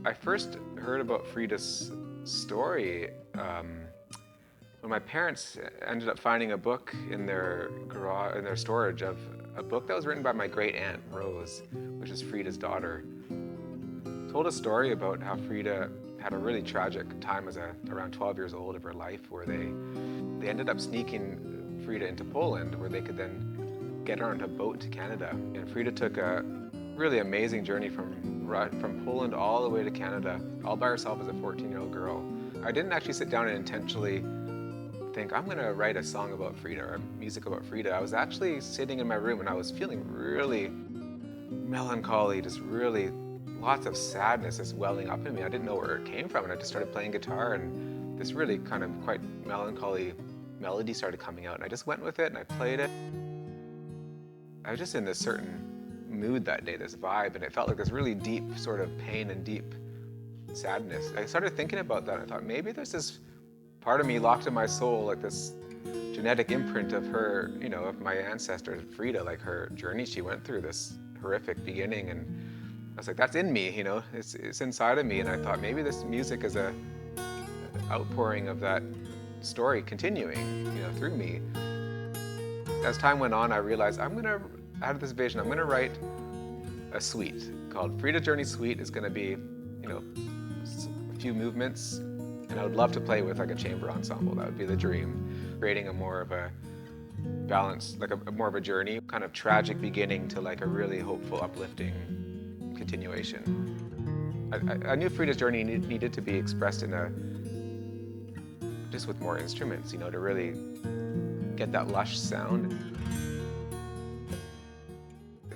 I first heard about Freda's story when my parents ended up finding a book in their garage, in their storage, of a book that was written by my great aunt Rose, which is Freda's daughter. Told a story about how Freda had a really tragic time as around 12 years old of her life, where they ended up sneaking Freda into Poland, where they could then get her on a boat to Canada. And Freda took a really amazing journey from Poland all the way to Canada, all by herself as a 14-year-old girl. I didn't actually sit down and intentionally think, I'm gonna write a song about Freda or music about Freda. I was actually sitting in my room and I was feeling really melancholy, just really lots of sadness just welling up in me. I didn't know where it came from, and I just started playing guitar, and this really kind of quite melancholy melody started coming out, and I just went with it and I played it. I was just in this certain mood that day, this vibe, and it felt like this really deep sort of pain and deep sadness. I started thinking about that and I thought, maybe there's this part of me locked in my soul, like this genetic imprint of her, you know, of my ancestor Freda, like her journey she went through, this horrific beginning. And I was like, that's in me, you know, it's inside of me. And I thought maybe this music is a outpouring of that story continuing, you know, through me. As time went on, I realized I had this vision, I'm gonna write a suite called Freda Journey Suite. It's gonna be, you know, a few movements, and I would love to play with like a chamber ensemble. That would be the dream. Creating a more of a balance, like a more of a journey, kind of tragic beginning to like a really hopeful, uplifting continuation. I knew Freda's journey needed to be expressed just with more instruments, you know, to really get that lush sound.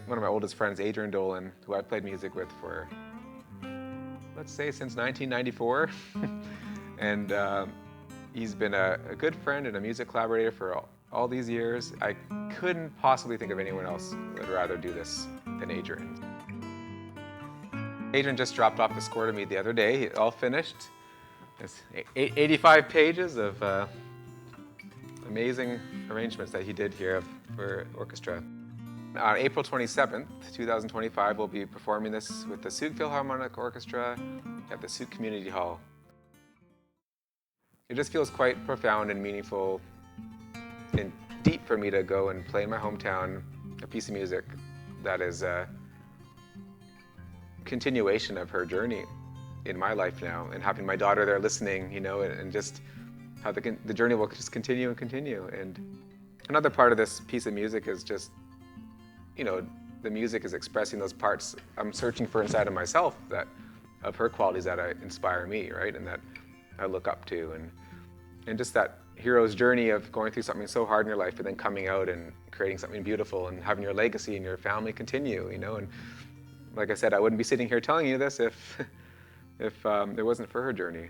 One of my oldest friends, Adrian Dolan, who I played music with for, let's say, since 1994. And he's been a good friend and a music collaborator for all these years. I couldn't possibly think of anyone else who would rather do this than Adrian. Adrian just dropped off the score to me the other day. It all finished. It's 85 pages of amazing arrangements that he did here for orchestra. On April 27th, 2025, we'll be performing this with the Sooke Philharmonic Orchestra at the Sooke Community Hall. It just feels quite profound and meaningful and deep for me to go and play in my hometown a piece of music that is a continuation of her journey in my life now, and having my daughter there listening, you know, and just how the journey will just continue and continue. And another part of this piece of music is just, you know, the music is expressing those parts I'm searching for inside of myself, of her qualities that inspire me, right, and that I look up to, and just that hero's journey of going through something so hard in your life, but then coming out and creating something beautiful and having your legacy and your family continue, you know. And like I said, I wouldn't be sitting here telling you this if it wasn't for her journey.